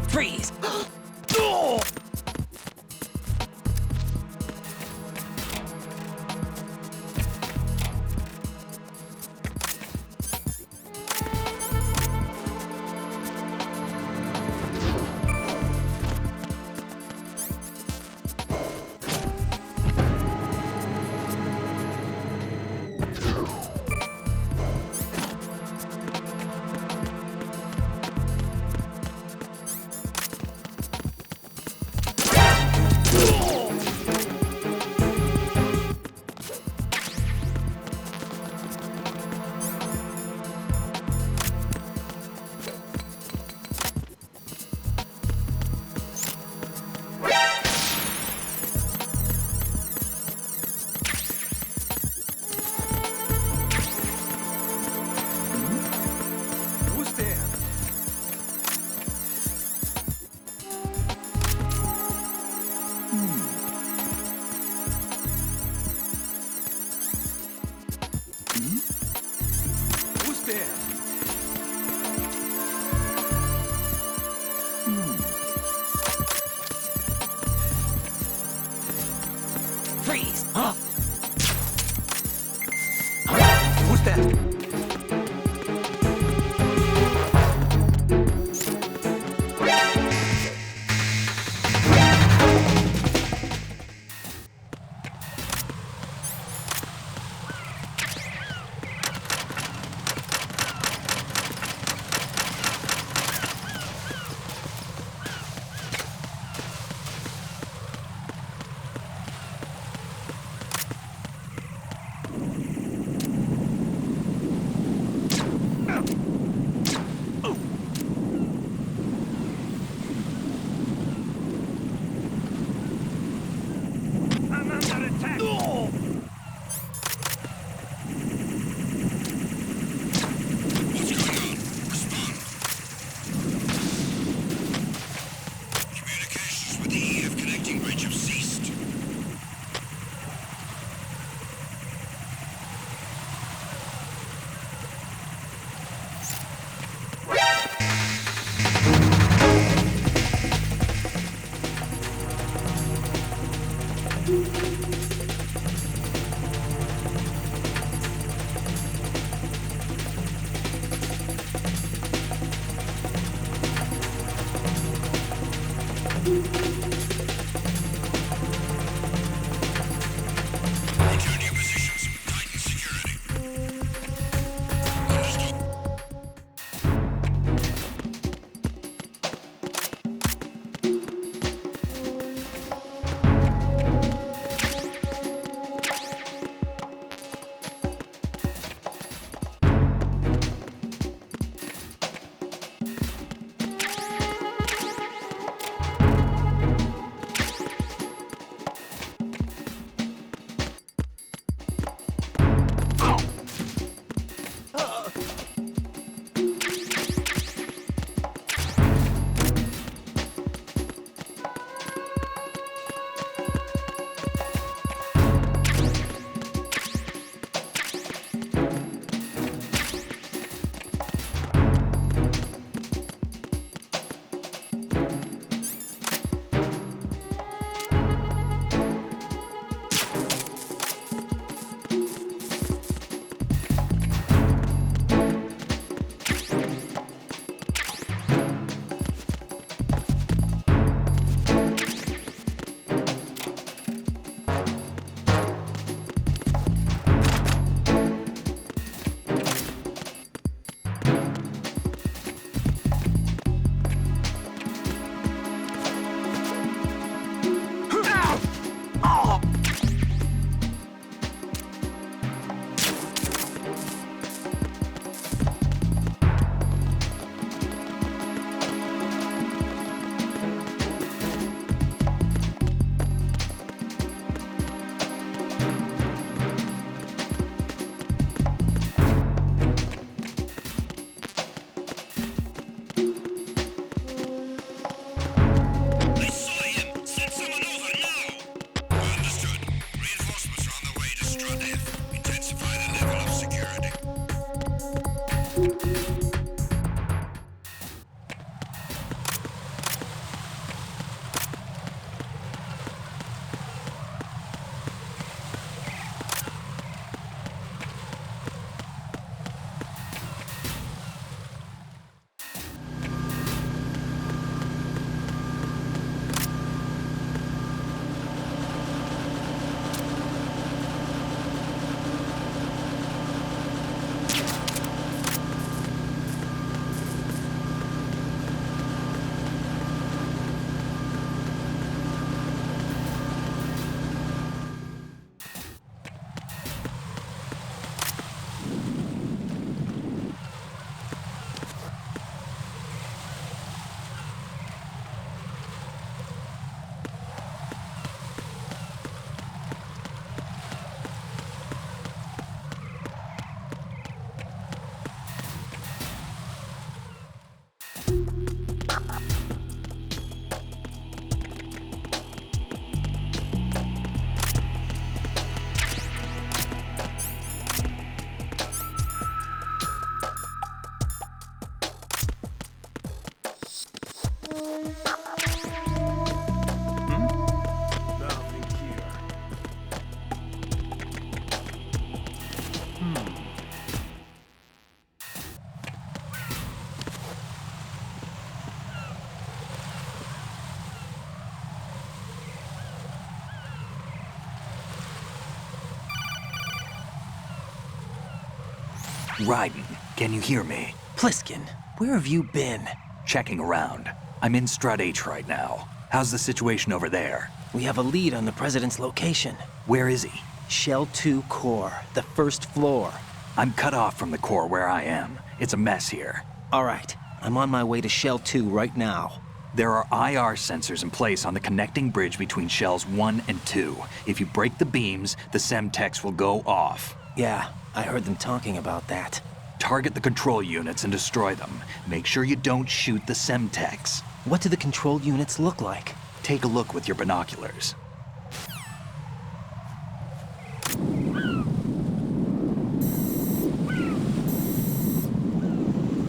Freeze! Who's there? Who's there? Freeze! Huh? Who's that? I'm under attack. What's going on? Respond. Communications with the EF connecting bridge have ceased. Return your positions. Tighten security. Understood. Nothing here. Raiden, can you hear me? Pliskin, where have you been? Checking around. I'm in Strut H right now. How's the situation over there? We have a lead on the President's location. Where is he? Shell 2 core, the first floor. I'm cut off from the core where I am. It's a mess here. All right, I'm on my way to Shell 2 right now. There are IR sensors in place on the connecting bridge between Shells 1 and 2. If you break the beams, the Semtex will go off. Yeah, I heard them talking about that. Target the control units and destroy them. Make sure you don't shoot the Semtex. What do the control units look like? Take a look with your binoculars.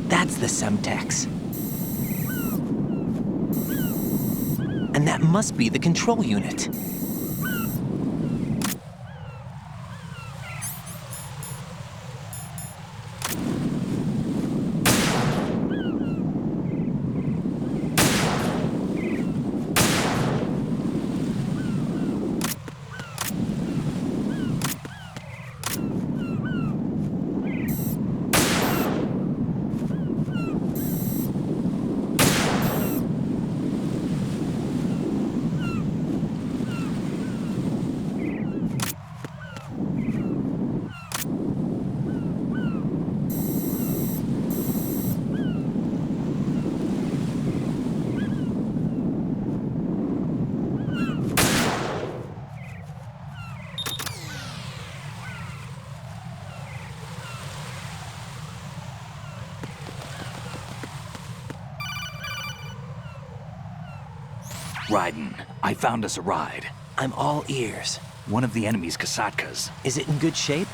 That's the Semtex. And that must be the control unit. Raiden, I found us a ride. I'm all ears. One of the enemy's Kasatkas. Is it in good shape?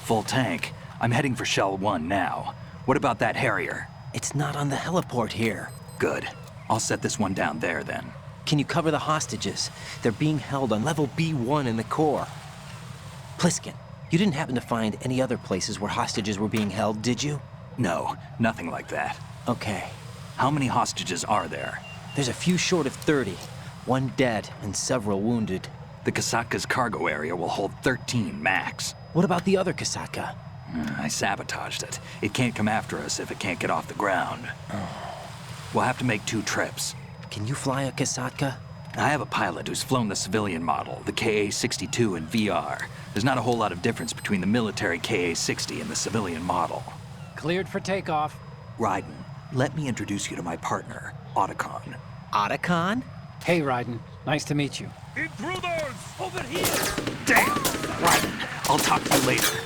Full tank. I'm heading for Shell 1 now. What about that Harrier? It's not on the heliport here. Good. I'll set this one down there then. Can you cover the hostages? They're being held on level B1 in the core. Pliskin, you didn't happen to find any other places where hostages were being held, did you? No, nothing like that. Okay. How many hostages are there? There's a few short of 30. One dead and several wounded. The Kasatka's cargo area will hold 13 max. What about the other Kasaka? I sabotaged it. It can't come after us if it can't get off the ground. We'll have to make 2 trips. Can you fly a Kasaka? I have a pilot who's flown the civilian model, the KA-62 in VR. There's not a whole lot of difference between the military KA-60 and the civilian model. Cleared for takeoff. Raiden, let me introduce you to my partner, Otacon. Otacon? Hey, Raiden. Nice to meet you. Intruders! Over here! Damn! Raiden, I'll talk to you later.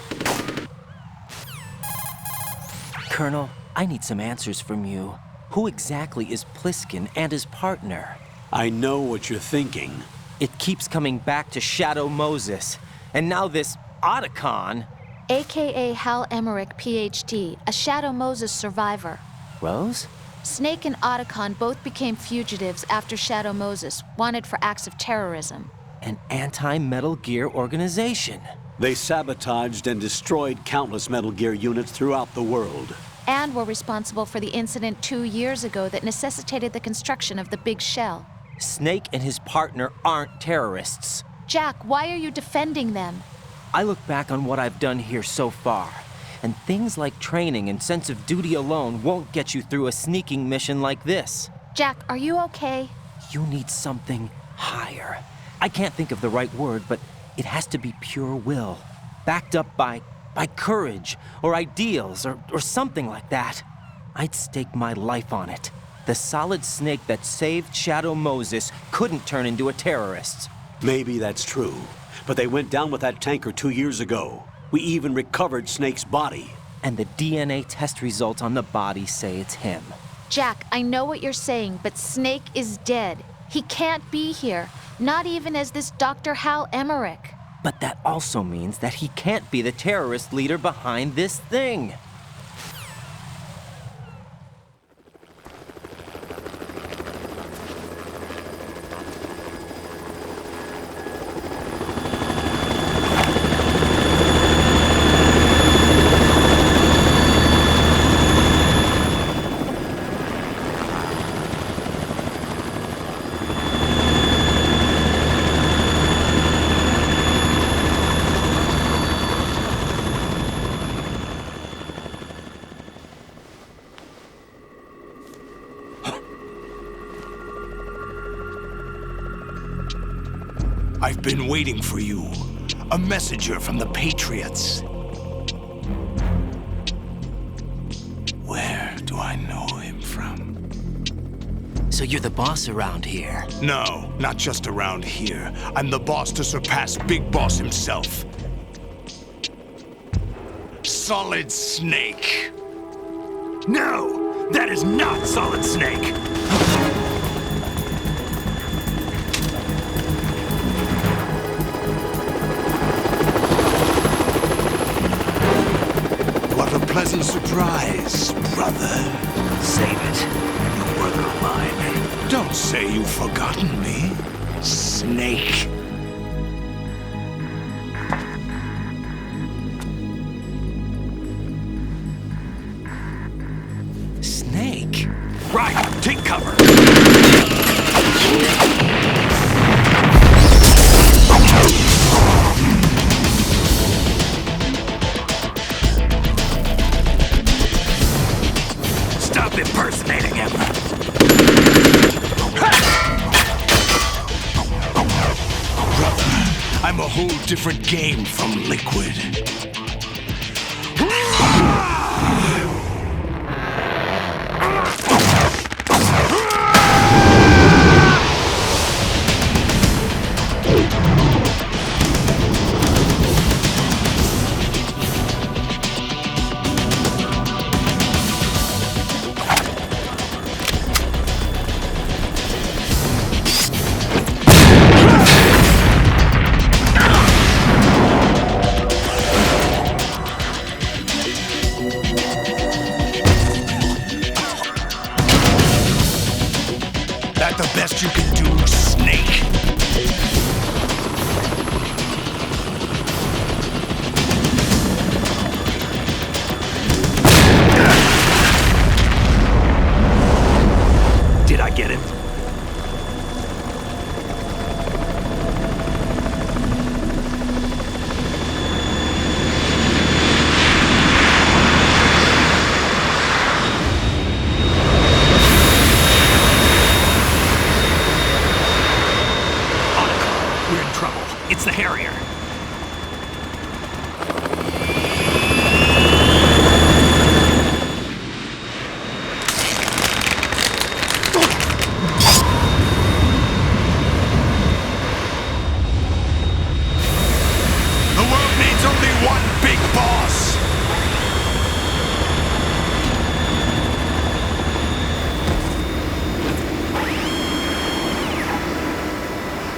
Colonel, I need some answers from you. Who exactly is Pliskin and his partner? I know what you're thinking. It keeps coming back to Shadow Moses. And now this Otacon. AKA Hal Emmerich, PhD, a Shadow Moses survivor. Rose? Snake and Otacon both became fugitives after Shadow Moses, wanted for acts of terrorism. An anti-Metal Gear organization. They sabotaged and destroyed countless Metal Gear units throughout the world. And were responsible for the incident 2 years ago that necessitated the construction of the Big Shell. Snake and his partner aren't terrorists. Jack, why are you defending them? I look back on what I've done here so far, and things like training and sense of duty alone won't get you through a sneaking mission like this. Jack, are you okay? You need something higher. I can't think of the right word, but it has to be pure will, backed up by courage or ideals or something like that. I'd stake my life on it. The solid Snake that saved Shadow Moses couldn't turn into a terrorist. Maybe that's true, but they went down with that tanker 2 years ago. We even recovered Snake's body. And the DNA test results on the body say it's him. Jack, I know what you're saying, but Snake is dead. He can't be here, not even as this Dr. Hal Emmerich. But that also means that he can't be the terrorist leader behind this thing. I've been waiting for you. A messenger from the Patriots. Where do I know him from? So you're the boss around here? No, not just around here. I'm the boss to surpass Big Boss himself. Solid Snake. No! That is not Solid Snake! What a pleasant surprise, brother. Save it. You brother of mine. Don't say you've forgotten me, Snake. Snake? Right! Take cover! Stop impersonating him! I'm a whole different game from Liquid. That the best you can do, Snake? Did I get it? We're in trouble. It's the Harrier. The world needs only one big boss.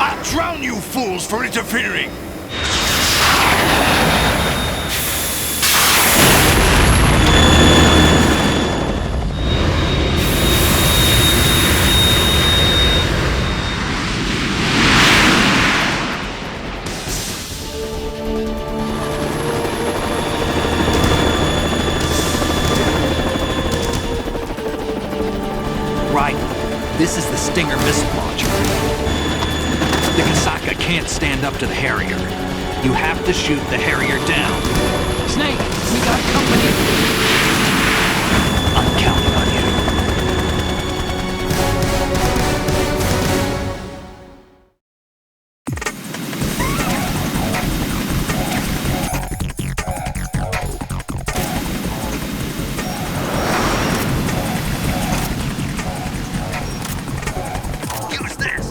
I'll drown you fools for interfering. Right. This is the Stinger missile launcher. The Kasaka can't stand up to the Harrier. You have to shoot the Harrier down. Snake, we got company. I'm counting on you. Use this!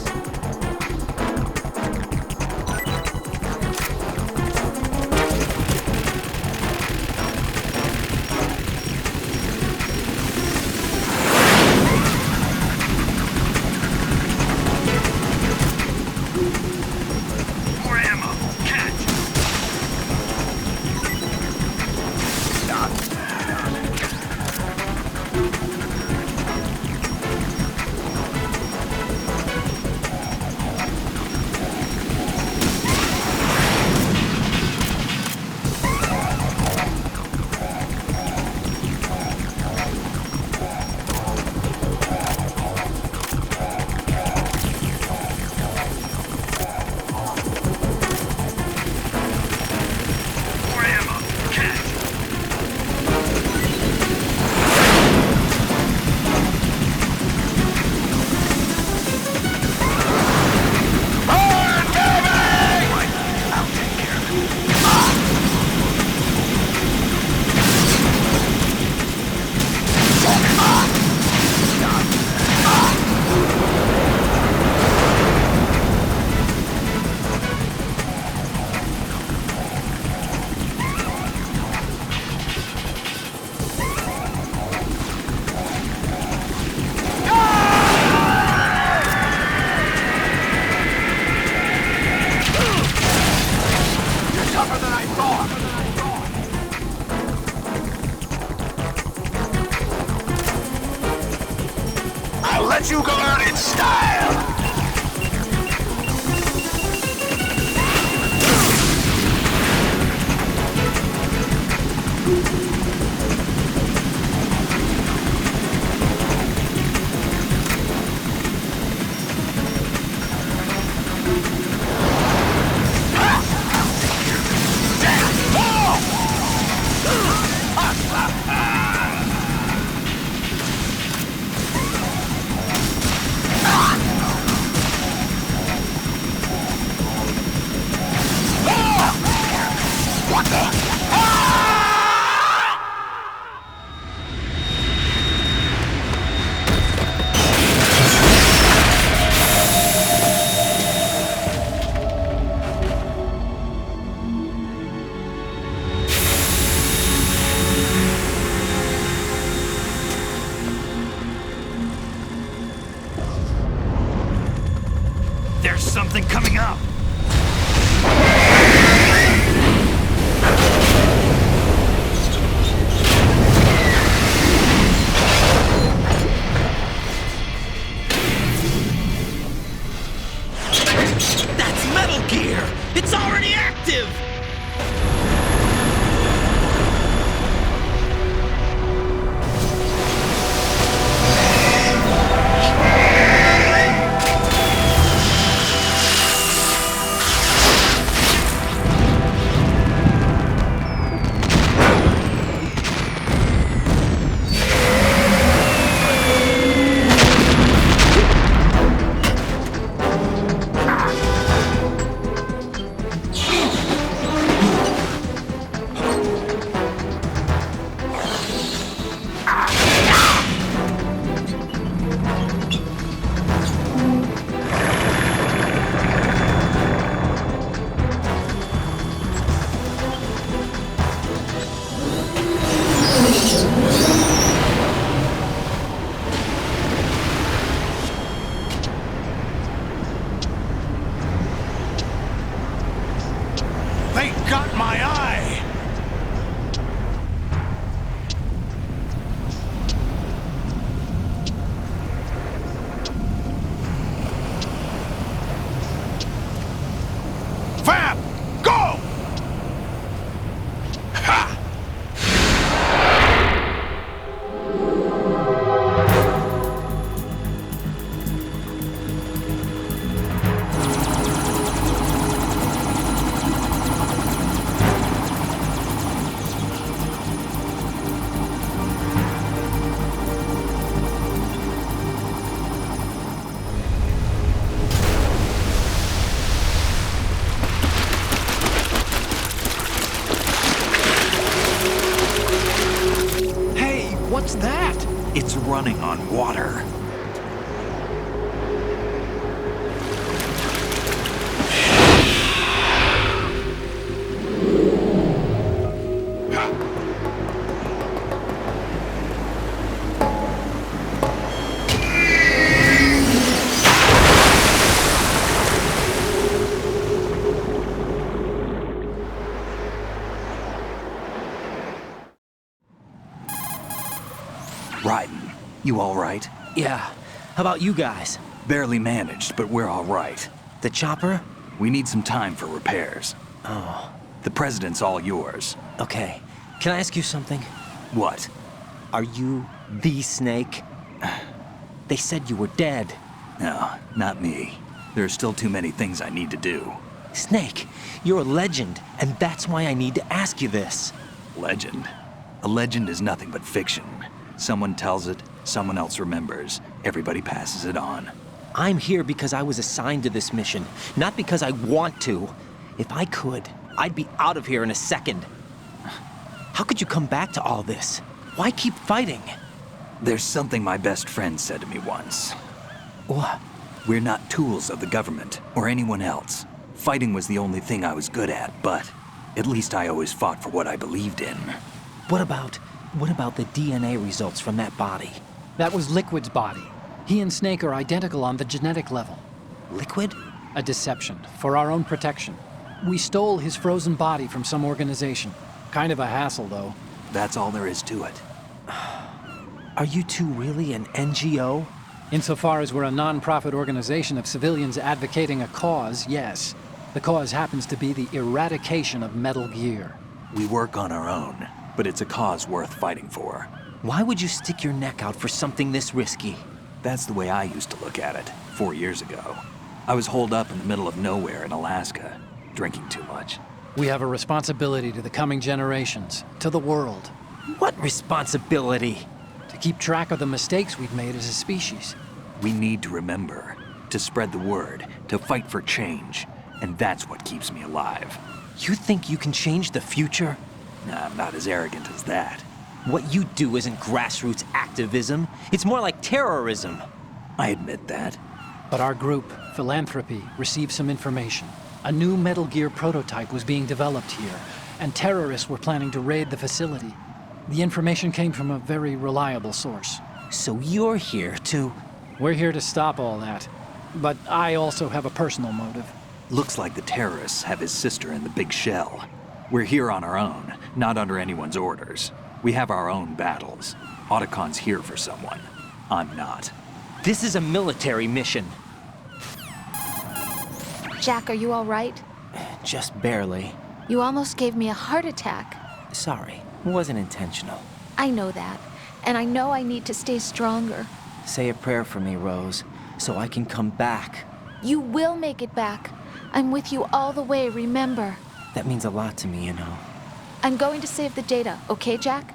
There's something coming up! That's Metal Gear! It's already active! They got my eye! Fab! Go! Ha! Hey, what's that? It's running on water. Raiden, you all right? Yeah. How about you guys? Barely managed, but we're all right. The chopper? We need some time for repairs. Oh, The president's all yours. okay. Can I ask you something? What? Are you the Snake? They said you were dead. No, not me. There are still too many things I need to do. Snake, you're a legend, and that's why I need to ask you this. Legend? A legend is nothing but fiction. Someone tells it, someone else remembers. Everybody passes it on. I'm here because I was assigned to this mission, not because I want to. If I could, I'd be out of here in a second. How could you come back to all this? Why keep fighting? There's something my best friend said to me once. What? We're not tools of the government or anyone else. Fighting was the only thing I was good at, but at least I always fought for what I believed in. What about the DNA results from that body? That was Liquid's body. He and Snake are identical on the genetic level. Liquid? A deception, for our own protection. We stole his frozen body from some organization. Kind of a hassle, though. That's all there is to it. Are you two really an NGO? Insofar as we're a non-profit organization of civilians advocating a cause, yes. The cause happens to be the eradication of Metal Gear. We work on our own, but it's a cause worth fighting for. Why would you stick your neck out for something this risky? That's the way I used to look at it 4 years ago. I was holed up in the middle of nowhere in Alaska, drinking too much. We have a responsibility to the coming generations, to the world, What responsibility? to keep track of the mistakes we've made as a species. We need to remember, to spread the word, to fight for change, and that's what keeps me alive. You think you can change the future? Nah, I'm not as arrogant as that. What you do isn't grassroots activism. It's more like terrorism. I admit that. But our group, Philanthropy, received some information. A new Metal Gear prototype was being developed here, and terrorists were planning to raid the facility. The information came from a very reliable source. So you're here to... We're here to stop all that. But I also have a personal motive. Looks like the terrorists have his sister in the big shell. We're here on our own, not under anyone's orders. We have our own battles. Otacon's here for someone. I'm not. This is a military mission. Jack, are you all right? Just barely. You almost gave me a heart attack. Sorry, it wasn't intentional. I know that. And I know I need to stay stronger. Say a prayer for me, Rose, so I can come back. You will make it back. I'm with you all the way, remember. That means a lot to me, you know. I'm going to save the data, okay, Jack?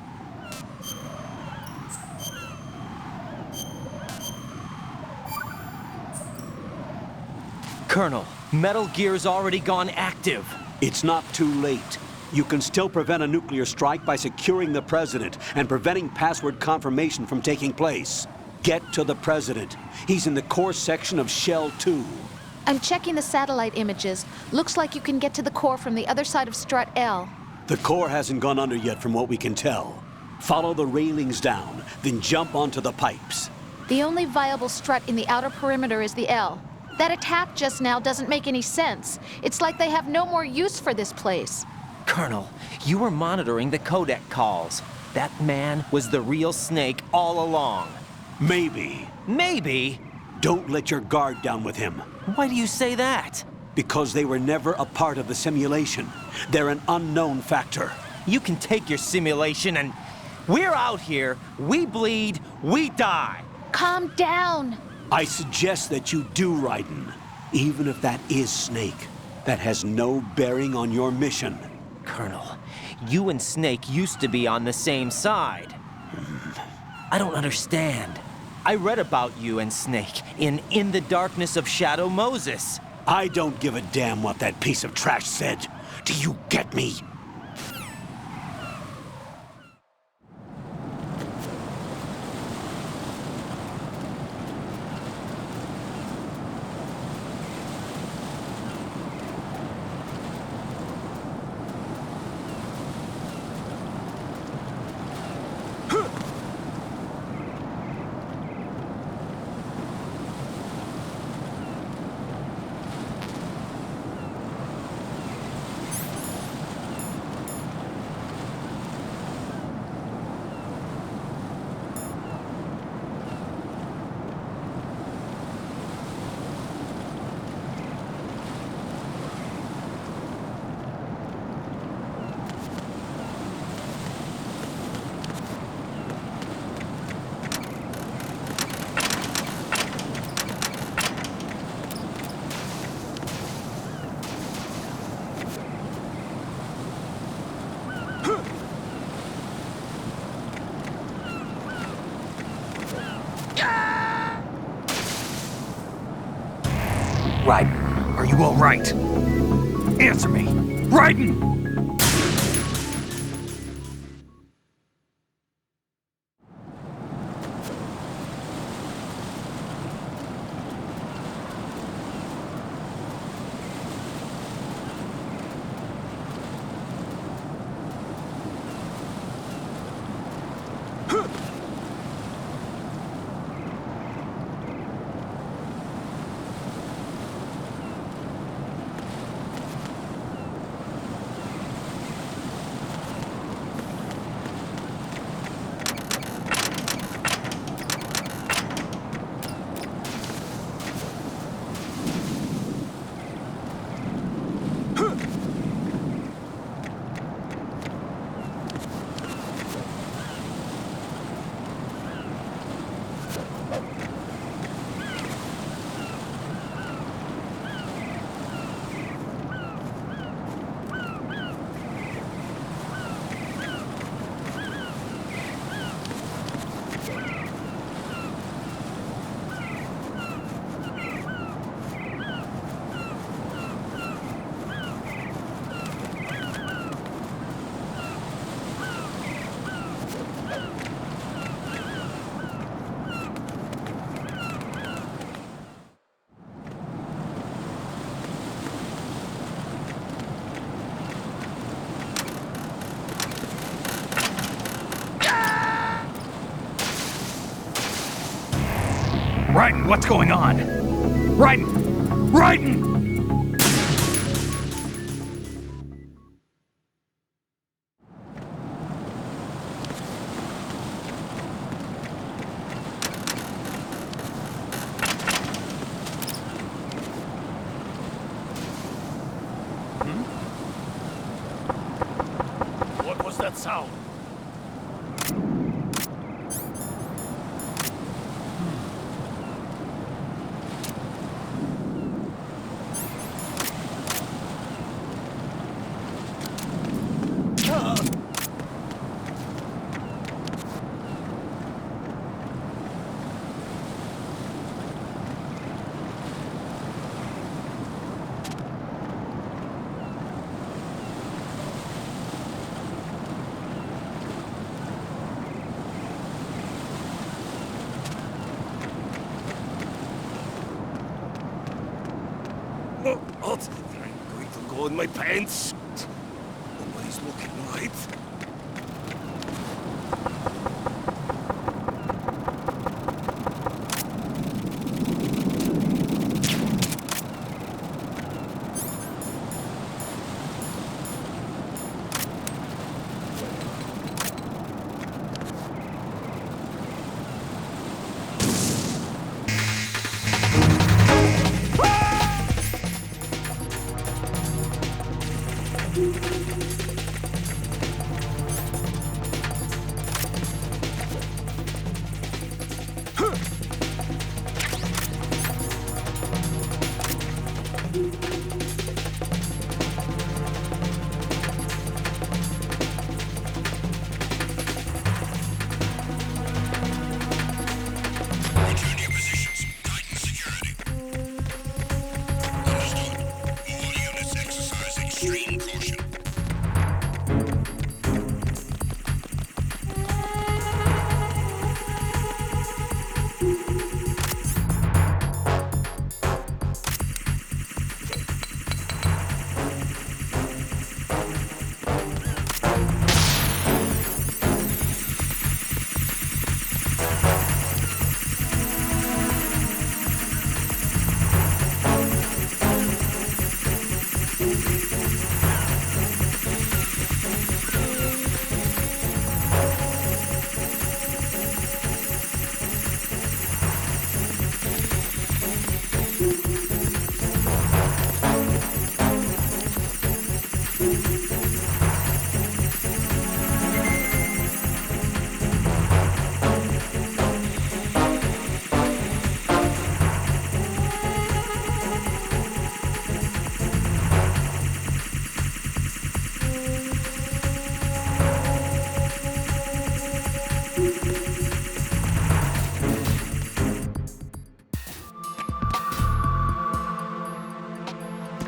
Colonel, Metal Gear's already gone active. It's not too late. You can still prevent a nuclear strike by securing the President and preventing password confirmation from taking place. Get to the President. He's in the core section of Shell 2. I'm checking the satellite images. Looks like you can get to the core from the other side of Strut L. The core hasn't gone under yet from what we can tell. Follow the railings down, then jump onto the pipes. The only viable strut in the outer perimeter is the L. That attack just now doesn't make any sense. It's like they have no more use for this place. Colonel, you were monitoring the codec calls. That man was the real Snake all along. Maybe. Maybe? Don't let your guard down with him. Why do you say that? Because they were never a part of the simulation. They're an unknown factor. You can take your simulation and... We're out here, we bleed, we die. Calm down. I suggest that you do, Raiden. Even if that is Snake. That has no bearing on your mission. Colonel, you and Snake used to be on the same side. I don't understand. I read about you and Snake in the Darkness of Shadow Moses. I don't give a damn what that piece of trash said. Do you get me? Raiden, are you all right? Answer me! Raiden! What's going on? Raiden! Raiden! What was that sound? No, what? I'm going to go in my pants. Nobody's looking, right? Return to your positions. Tighten security. Understood. All units exercise extreme caution.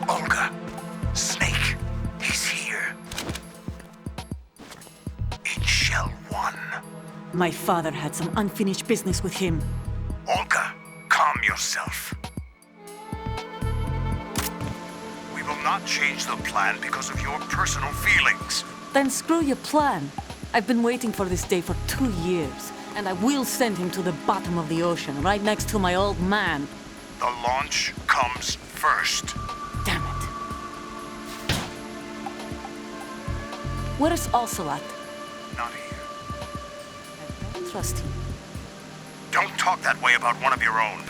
Olga, Snake, he's here. In Shell 1. My father had some unfinished business with him. Olga, calm yourself. We will not change the plan because of your personal feelings. Then screw your plan. I've been waiting for this day for 2 years, and I will send him to the bottom of the ocean, right next to my old man. The launch comes first. Damn it. Where is Ocelot? Not here. I don't trust him. Don't talk that way about one of your own.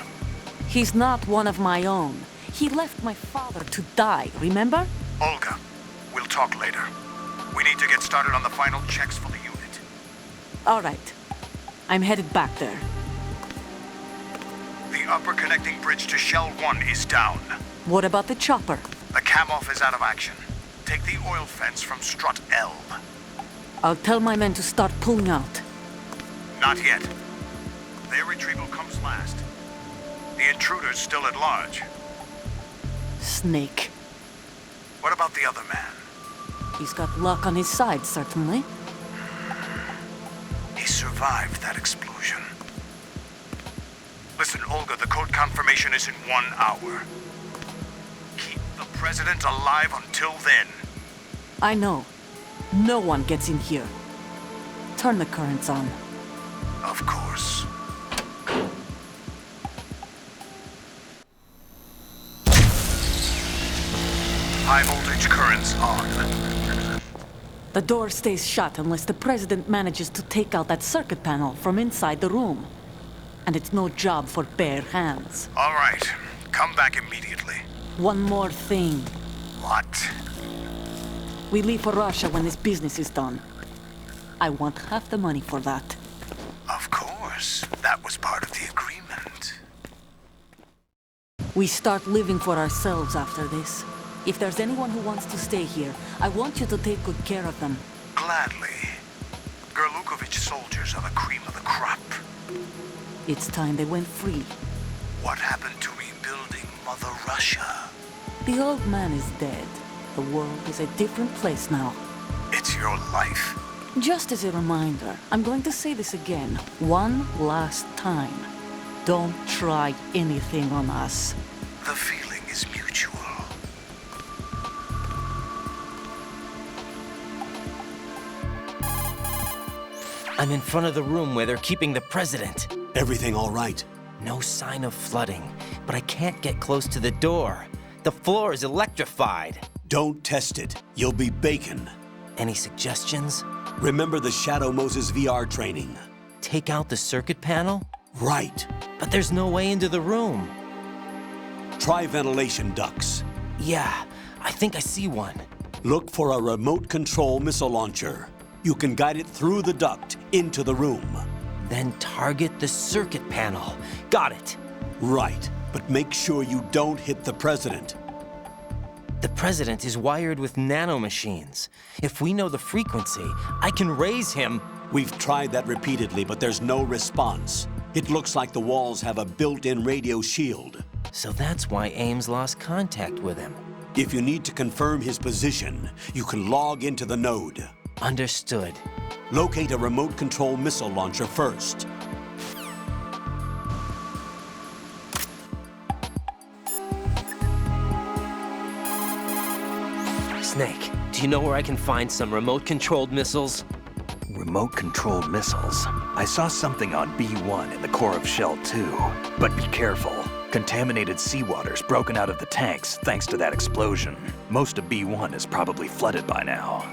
He's not one of my own. He left my father to die, remember? Olga, we'll talk later. We need to get started on the final checks for the unit. All right. I'm headed back there. The upper connecting bridge to Shell 1 is down. What about the chopper? The cam-off is out of action. Take the oil fence from strut L. I'll tell my men to start pulling out. Not yet. Their retrieval comes last. The intruder's still at large. Snake. What about the other man? He's got luck on his side, certainly. He survived that explosion. Listen, Olga, the code confirmation is in 1 hour. Keep the president alive until then. I know. No one gets in here. Turn the currents on. Of course. High voltage currents on. The door stays shut unless the President manages to take out that circuit panel from inside the room. And it's no job for bare hands. All right. Come back immediately. One more thing. What? We leave for Russia when this business is done. I want half the money for that. Of course. That was part of the agreement. We start living for ourselves after this. If there's anyone who wants to stay here, I want you to take good care of them. Gladly. Gerlukovich soldiers are the cream of the crop. It's time they went free. What happened to rebuilding Mother Russia? The old man is dead. The world is a different place now. It's your life. Just as a reminder, I'm going to say this again, one last time. Don't try anything on us. The feeling is mutual. I'm in front of the room where they're keeping the president. Everything all right? No sign of flooding, but I can't get close to the door. The floor is electrified. Don't test it. You'll be bacon. Any suggestions? Remember the Shadow Moses VR training? Take out the circuit panel? Right. But there's no way into the room. Try ventilation ducts. Yeah, I think I see one. Look for a remote control missile launcher. You can guide it through the duct into the room. Then target the circuit panel. Got it. Right, but make sure you don't hit the president. The president is wired with nanomachines. If we know the frequency, I can raise him. We've tried that repeatedly, but there's no response. It looks like the walls have a built-in radio shield. So that's why Ames lost contact with him. If you need to confirm his position, you can log into the node. Understood. Locate a remote control missile launcher first. Snake, do you know where I can find some remote-controlled missiles? Remote-controlled missiles. I saw something on B1 in the core of Shell 2. But be careful. Contaminated seawater's broken out of the tanks thanks to that explosion. Most of B1 is probably flooded by now.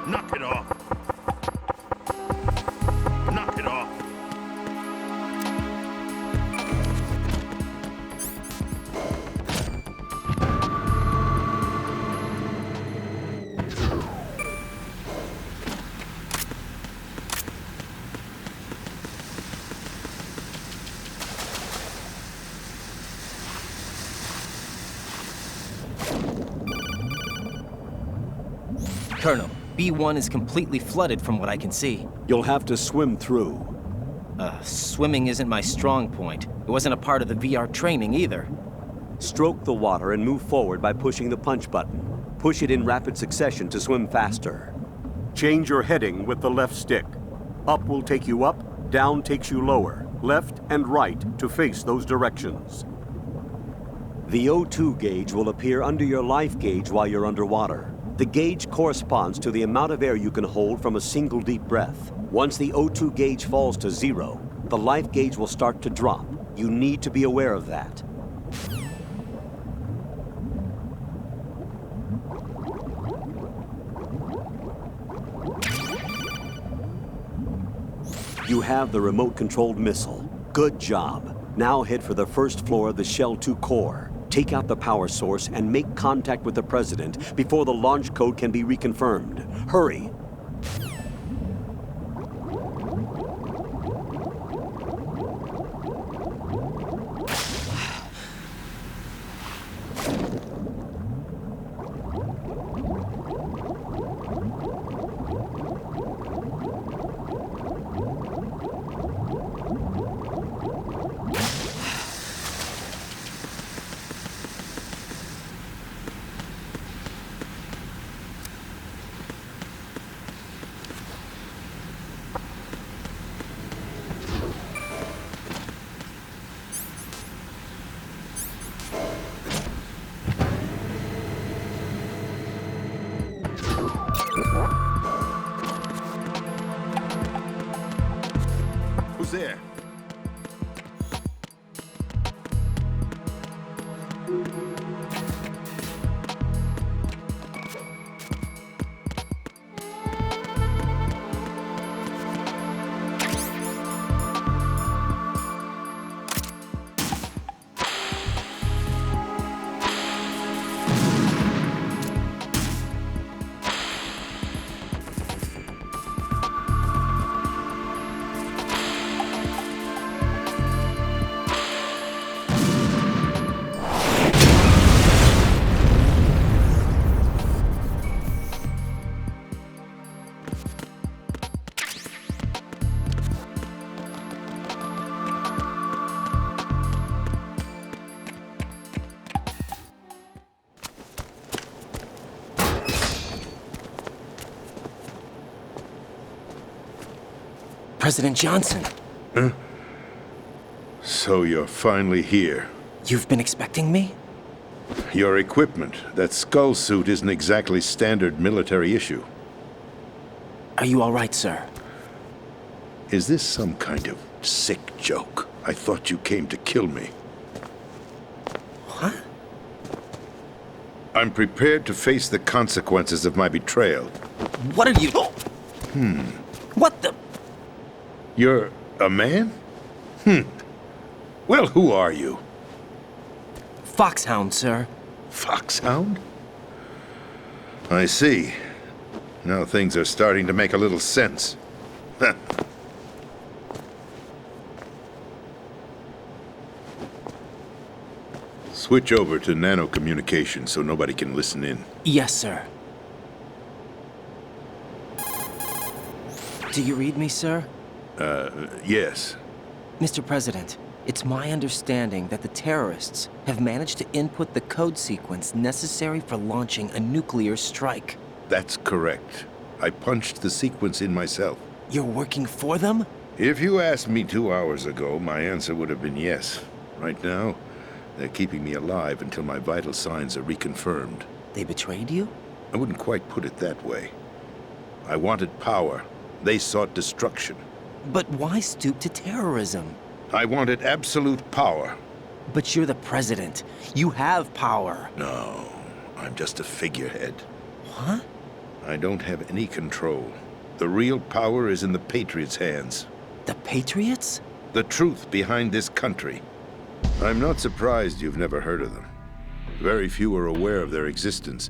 Knock it off. Knock it off. Colonel, B1 is completely flooded from what I can see. You'll have to swim through. Swimming isn't my strong point. It wasn't a part of the VR training either. Stroke the water and move forward by pushing the punch button. Push it in rapid succession to swim faster. Change your heading with the left stick. Up will take you up, down takes you lower, left and right to face those directions. The O2 gauge will appear under your life gauge while you're underwater. The gauge corresponds to the amount of air you can hold from a single deep breath. Once the O2 gauge falls to 0, the life gauge will start to drop. You need to be aware of that. You have the remote-controlled missile. Good job. Now head for the first floor of the Shell 2 core. Take out the power source and make contact with the President before the launch code can be reconfirmed. Hurry! Who's there? President Johnson. Huh? So you're finally here. You've been expecting me? Your equipment, that skull suit, isn't exactly standard military issue. Are you all right, sir? Is this some kind of sick joke? I thought you came to kill me. What? I'm prepared to face the consequences of my betrayal. What are you... What the... You're a man? Well, who are you? Foxhound, sir. Foxhound? I see. Now things are starting to make a little sense. Switch over to nano-communication so nobody can listen in. Yes, sir. Do you read me, sir? Yes. Mr. President, it's my understanding that the terrorists have managed to input the code sequence necessary for launching a nuclear strike. That's correct. I punched the sequence in myself. You're working for them? If you asked me 2 hours ago, my answer would have been yes. Right now, they're keeping me alive until my vital signs are reconfirmed. They betrayed you? I wouldn't quite put it that way. I wanted power. They sought destruction. But why stoop to terrorism? I wanted absolute power. But you're the president. You have power. No, I'm just a figurehead. What? I don't have any control. The real power is in the Patriots' hands. The Patriots? The truth behind this country. I'm not surprised you've never heard of them. Very few are aware of their existence,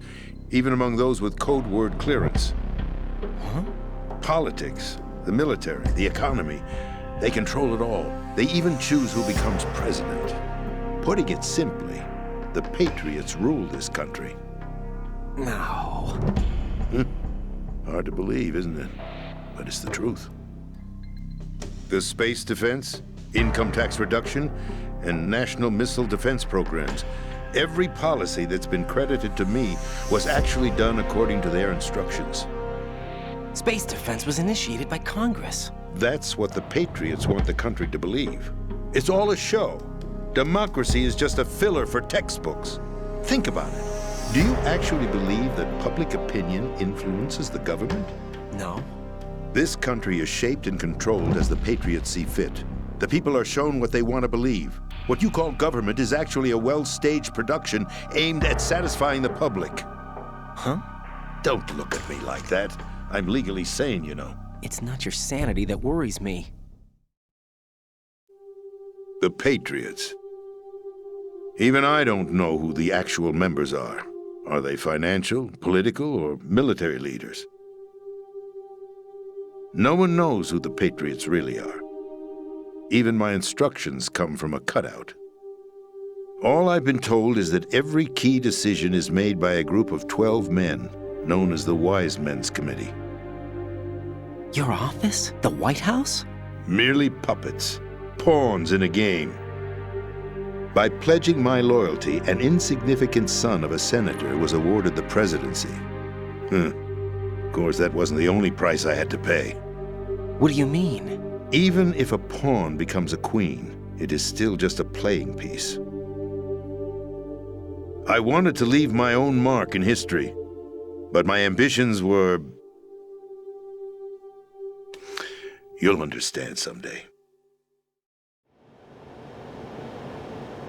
even among those with code word clearance. Huh? Politics, the military, the economy, they control it all. They even choose who becomes president. Putting it simply, the Patriots rule this country. No. Hard to believe, isn't it? But it's the truth. The space defense, income tax reduction, and national missile defense programs. Every policy that's been credited to me was actually done according to their instructions. Space defense was initiated by Congress. That's what the Patriots want the country to believe. It's all a show. Democracy is just a filler for textbooks. Think about it. Do you actually believe that public opinion influences the government? No. This country is shaped and controlled as the Patriots see fit. The people are shown what they want to believe. What you call government is actually a well-staged production aimed at satisfying the public. Huh? Don't look at me like that. I'm legally sane, you know. It's not your sanity that worries me. The Patriots. Even I don't know who the actual members are. Are they financial, political, or military leaders? No one knows who the Patriots really are. Even my instructions come from a cutout. All I've been told is that every key decision is made by a group of 12 men, known as the Wise Men's Committee. Your office? The White House? Merely puppets, pawns in a game. By pledging my loyalty, an insignificant son of a senator was awarded the presidency. Of course, that wasn't the only price I had to pay. What do you mean? Even if a pawn becomes a queen, it is still just a playing piece. I wanted to leave my own mark in history, but my ambitions were... You'll understand someday.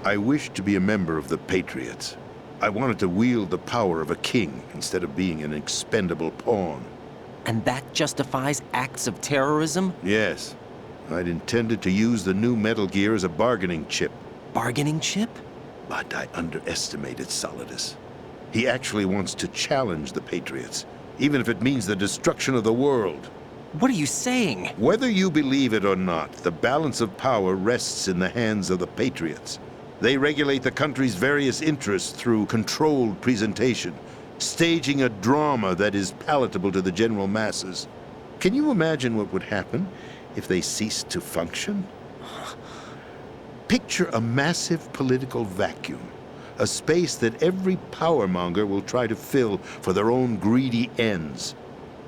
I wished to be a member of the Patriots. I wanted to wield the power of a king instead of being an expendable pawn. And that justifies acts of terrorism? Yes. I'd intended to use the new Metal Gear as a bargaining chip. Bargaining chip? But I underestimated Solidus. He actually wants to challenge the Patriots, even if it means the destruction of the world. What are you saying? Whether you believe it or not, the balance of power rests in the hands of the Patriots. They regulate the country's various interests through controlled presentation, staging a drama that is palatable to the general masses. Can you imagine what would happen if they ceased to function? Picture a massive political vacuum, a space that every powermonger will try to fill for their own greedy ends.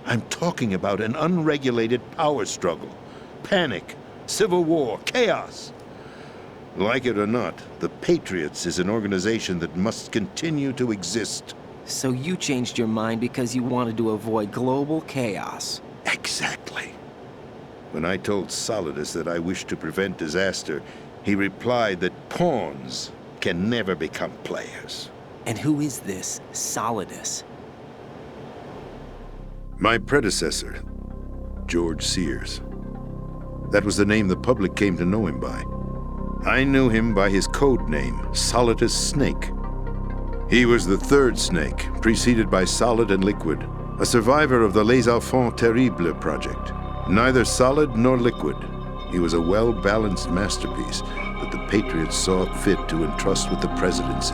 I'm talking about an unregulated power struggle, panic, civil war, chaos. Like it or not, the Patriots is an organization that must continue to exist. So you changed your mind because you wanted to avoid global chaos. Exactly. When I told Solidus that I wished to prevent disaster, he replied that pawns can never become players. And who is this Solidus? My predecessor, George Sears. That was the name the public came to know him by. I knew him by his code name, Solidus Snake. He was the third Snake, preceded by Solid and Liquid, a survivor of the Les Enfants Terribles project. Neither solid nor liquid, he was a well-balanced masterpiece that the Patriots saw fit to entrust with the presidency.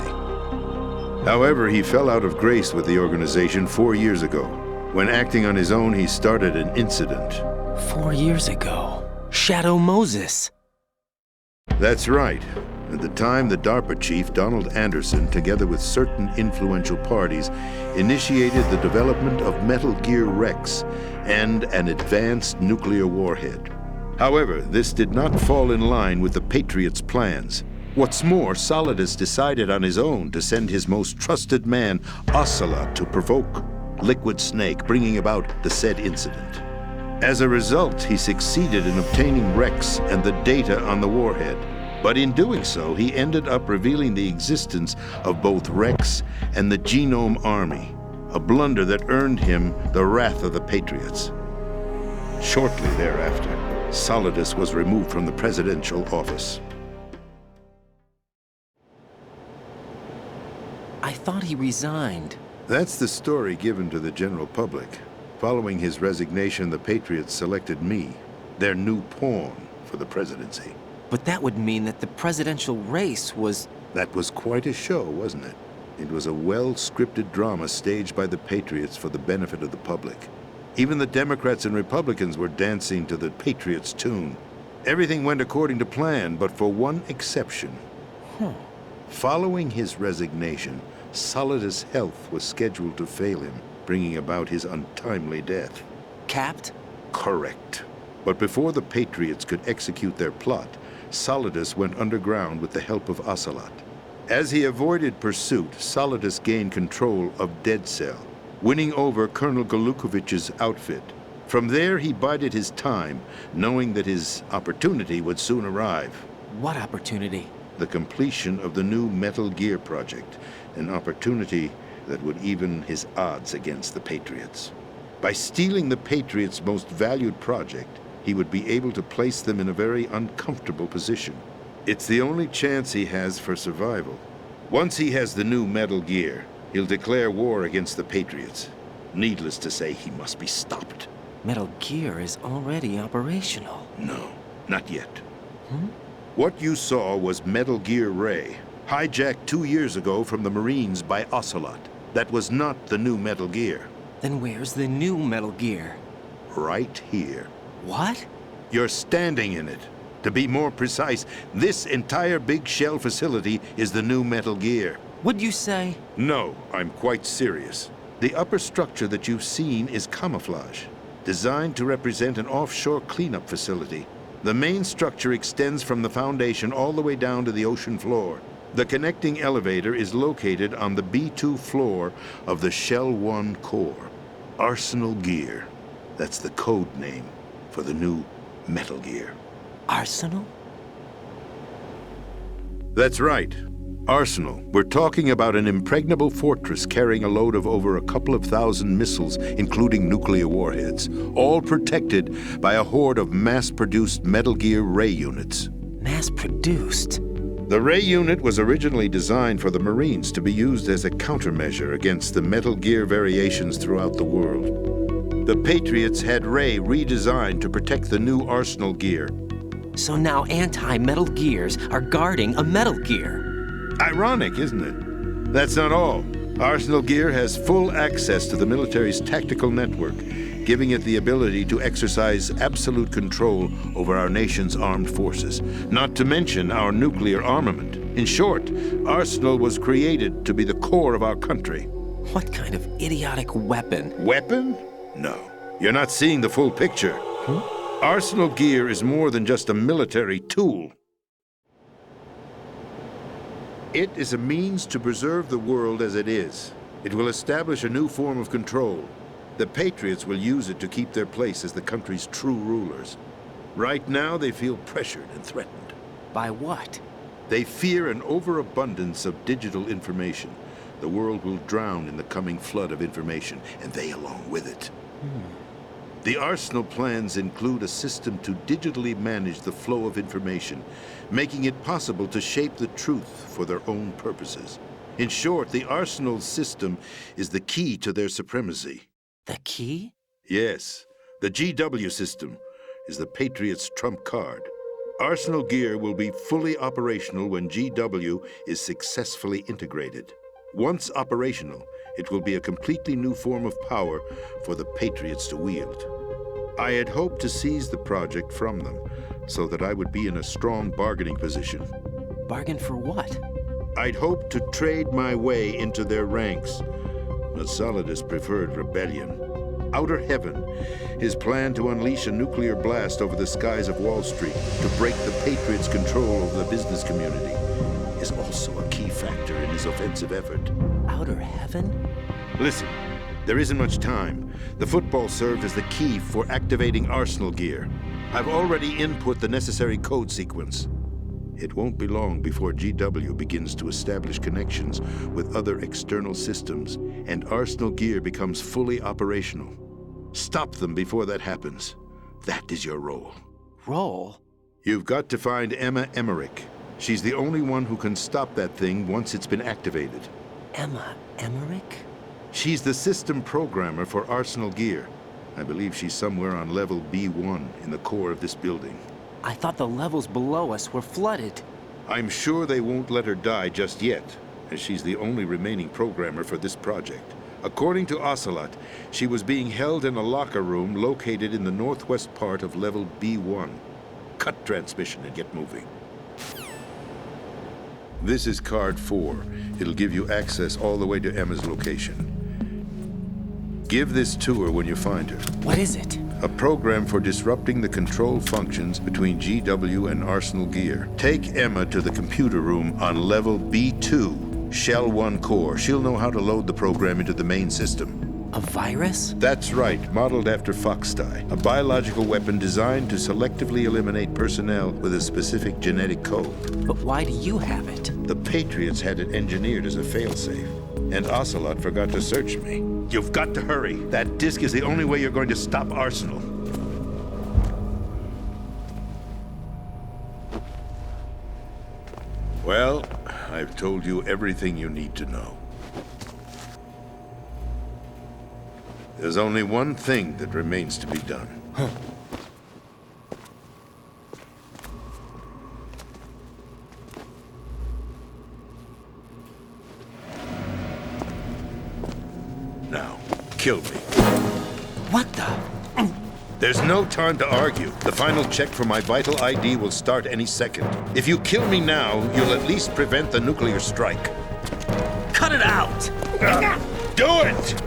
However, he fell out of grace with the organization 4 years ago. When acting on his own, he started an incident. 4 years ago? Shadow Moses. That's right. At the time, the DARPA chief, Donald Anderson, together with certain influential parties, initiated the development of Metal Gear Rex and an advanced nuclear warhead. However, this did not fall in line with the Patriots' plans. What's more, Solidus decided on his own to send his most trusted man, Ocelot, to provoke Liquid Snake, bringing about the said incident. As a result, he succeeded in obtaining Rex and the data on the warhead. But in doing so, he ended up revealing the existence of both Rex and the Genome Army, a blunder that earned him the wrath of the Patriots. Shortly thereafter, Solidus was removed from the presidential office. I thought he resigned. That's the story given to the general public. Following his resignation, the Patriots selected me, their new pawn, for the presidency. But that would mean that the presidential race was... That was quite a show, wasn't it? It was a well-scripted drama staged by the Patriots for the benefit of the public. Even the Democrats and Republicans were dancing to the Patriots' tune. Everything went according to plan, but for one exception. Following his resignation, Solidus' health was scheduled to fail him, bringing about his untimely death. Capped? Correct. But before the Patriots could execute their plot, Solidus went underground with the help of Ocelot. As he avoided pursuit, Solidus gained control of Dead Cell, winning over Colonel Golukovich's outfit. From there, he bided his time, knowing that his opportunity would soon arrive. What opportunity? The completion of the new Metal Gear project, an opportunity that would even his odds against the Patriots. By stealing the Patriots' most valued project, he would be able to place them in a very uncomfortable position. It's the only chance he has for survival. Once he has the new Metal Gear, he'll declare war against the Patriots. Needless to say, he must be stopped. Metal Gear is already operational. No, not yet. What you saw was Metal Gear Ray, hijacked 2 years ago from the Marines by Ocelot. That was not the new Metal Gear. Then where's the new Metal Gear? Right here. What? You're standing in it. To be more precise, this entire big shell facility is the new Metal Gear. Would you say? No, I'm quite serious. The upper structure that you've seen is camouflage, designed to represent an offshore cleanup facility. The main structure extends from the foundation all the way down to the ocean floor. The connecting elevator is located on the B2 floor of the Shell 1 core. Arsenal Gear. That's the code name for the new Metal Gear. Arsenal? That's right. Arsenal. We're talking about an impregnable fortress carrying a load of over a couple of thousand missiles, including nuclear warheads, all protected by a horde of mass-produced Metal Gear Ray units. Mass-produced? The Ray unit was originally designed for the Marines to be used as a countermeasure against the Metal Gear variations throughout the world. The Patriots had Ray redesigned to protect the new Arsenal Gear. So now anti-Metal Gears are guarding a Metal Gear. Ironic, isn't it? That's not all. Arsenal Gear has full access to the military's tactical network, giving it the ability to exercise absolute control over our nation's armed forces, not to mention our nuclear armament. In short, Arsenal was created to be the core of our country. What kind of idiotic weapon? Weapon? No. You're not seeing the full picture. Arsenal Gear is more than just a military tool. It is a means to preserve the world as it is. It will establish a new form of control. The Patriots will use it to keep their place as the country's true rulers. Right now, they feel pressured and threatened. By what? They fear an overabundance of digital information. The world will drown in the coming flood of information, and they along with it. The Arsenal plans include a system to digitally manage the flow of information, making it possible to shape the truth for their own purposes. In short, the Arsenal system is the key to their supremacy. The key? Yes. The GW system is the Patriots' trump card. Arsenal Gear will be fully operational when GW is successfully integrated. Once operational, it will be a completely new form of power for the Patriots to wield. I had hoped to seize the project from them, so that I would be in a strong bargaining position. Bargain for what? I'd hoped to trade my way into their ranks, but Solidus preferred rebellion. Outer Heaven, his plan to unleash a nuclear blast over the skies of Wall Street to break the Patriots' control over the business community, is also a key factor in his offensive effort. Outer Heaven? Listen, there isn't much time. The football served as the key for activating Arsenal Gear. I've already input the necessary code sequence. It won't be long before GW begins to establish connections with other external systems, and Arsenal Gear becomes fully operational. Stop them before that happens. That is your role. Role? You've got to find Emma Emmerich. She's the only one who can stop that thing once it's been activated. Emma Emmerich? She's the system programmer for Arsenal Gear. I believe she's somewhere on level B1 in the core of this building. I thought the levels below us were flooded. I'm sure they won't let her die just yet, as she's the only remaining programmer for this project. According to Ocelot, she was being held in a locker room located in the northwest part of level B1. Cut transmission and get moving. This is card 4. It'll give you access all the way to Emma's location. Give this to her when you find her. What is it? A program for disrupting the control functions between GW and Arsenal Gear. Take Emma to the computer room on level B2, Shell 1 core. She'll know how to load the program into the main system. A virus? That's right, modeled after Foxdie, a biological weapon designed to selectively eliminate personnel with a specific genetic code. But why do you have it? The Patriots had it engineered as a failsafe, and Ocelot forgot to search me. You've got to hurry. That disk is the only way you're going to stop Arsenal. Well, I've told you everything you need to know. There's only one thing that remains to be done. Now, kill me. What the? There's no time to argue. The final check for my vital ID will start any second. If you kill me now, you'll at least prevent the nuclear strike. Cut it out! Do it!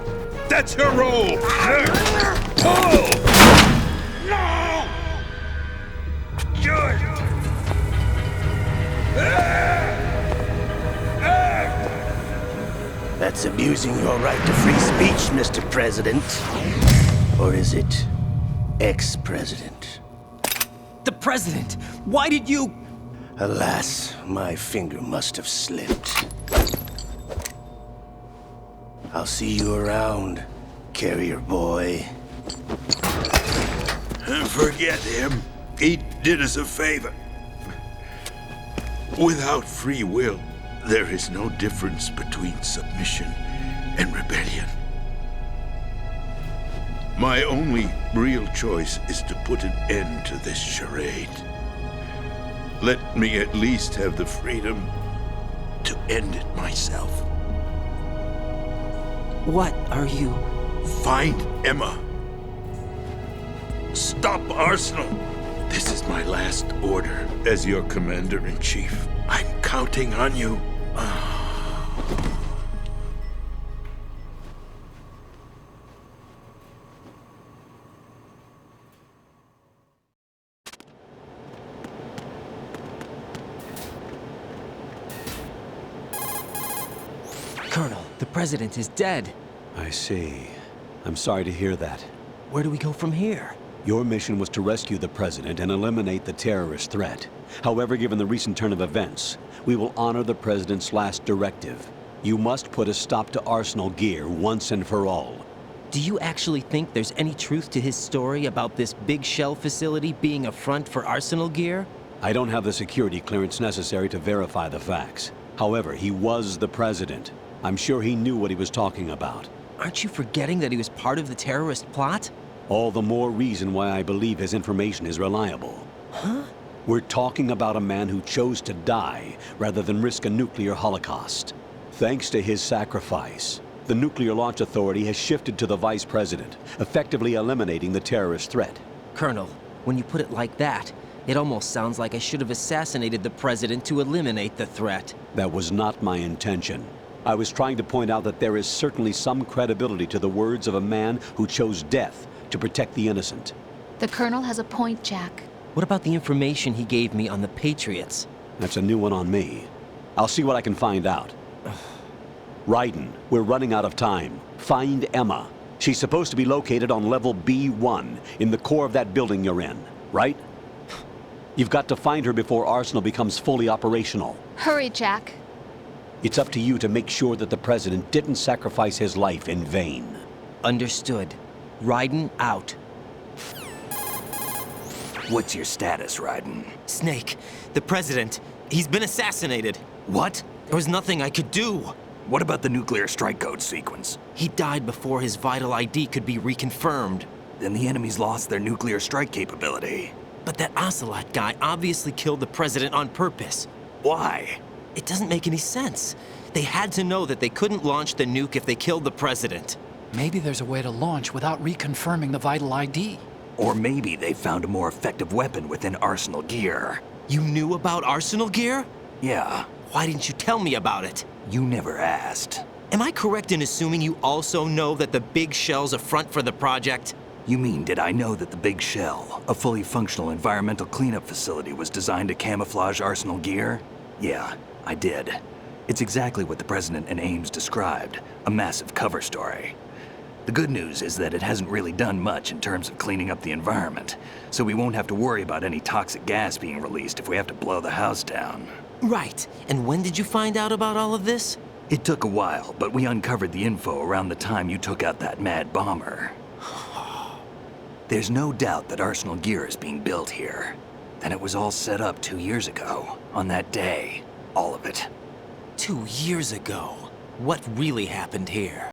That's your role! Pull! No! Good! That's abusing your right to free speech, Mr. President. Or is it ex-president? The president! Why did you... Alas, my finger must have slipped. I'll see you around, carrier boy. Forget him. He did us a favor. Without free will, there is no difference between submission and rebellion. My only real choice is to put an end to this charade. Let me at least have the freedom to end it myself. What are you... Find Emma. Stop Arsenal. This is my last order as your commander-in-chief. I'm counting on you. Colonel, the president is dead. I see. I'm sorry to hear that. Where do we go from here? Your mission was to rescue the president and eliminate the terrorist threat. However, given the recent turn of events, we will honor the president's last directive. You must put a stop to Arsenal Gear once and for all. Do you actually think there's any truth to his story about this big shell facility being a front for Arsenal Gear? I don't have the security clearance necessary to verify the facts. However, he was the president. I'm sure he knew what he was talking about. Aren't you forgetting that he was part of the terrorist plot? All the more reason why I believe his information is reliable. Huh? We're talking about a man who chose to die rather than risk a nuclear holocaust. Thanks to his sacrifice, the Nuclear Launch Authority has shifted to the vice president, effectively eliminating the terrorist threat. Colonel, when you put it like that, it almost sounds like I should have assassinated the president to eliminate the threat. That was not my intention. I was trying to point out that there is certainly some credibility to the words of a man who chose death to protect the innocent. The Colonel has a point, Jack. What about the information he gave me on the Patriots? That's a new one on me. I'll see what I can find out. Raiden, we're running out of time. Find Emma. She's supposed to be located on level B1, in the core of that building you're in, right? You've got to find her before Arsenal becomes fully operational. Hurry, Jack. It's up to you to make sure that the president didn't sacrifice his life in vain. Understood. Raiden out. What's your status, Raiden? Snake, the president, he's been assassinated. What? There was nothing I could do. What about the nuclear strike code sequence? He died before his vital ID could be reconfirmed. Then the enemy's lost their nuclear strike capability. But that Ocelot guy obviously killed the president on purpose. Why? It doesn't make any sense. They had to know that they couldn't launch the nuke if they killed the president. Maybe there's a way to launch without reconfirming the vital ID. Or maybe they found a more effective weapon within Arsenal Gear. You knew about Arsenal Gear? Yeah. Why didn't you tell me about it? You never asked. Am I correct in assuming you also know that the Big Shell's a front for the project? You mean, did I know that the Big Shell, a fully functional environmental cleanup facility, was designed to camouflage Arsenal Gear? Yeah, I did. It's exactly what the President and Ames described, a massive cover story. The good news is that it hasn't really done much in terms of cleaning up the environment, so we won't have to worry about any toxic gas being released if we have to blow the house down. Right. And when did you find out about all of this? It took a while, but we uncovered the info around the time you took out that mad bomber. There's no doubt that Arsenal Gear is being built here. And it was all set up 2 years ago, on that day. All of it. 2 years ago. What really happened here?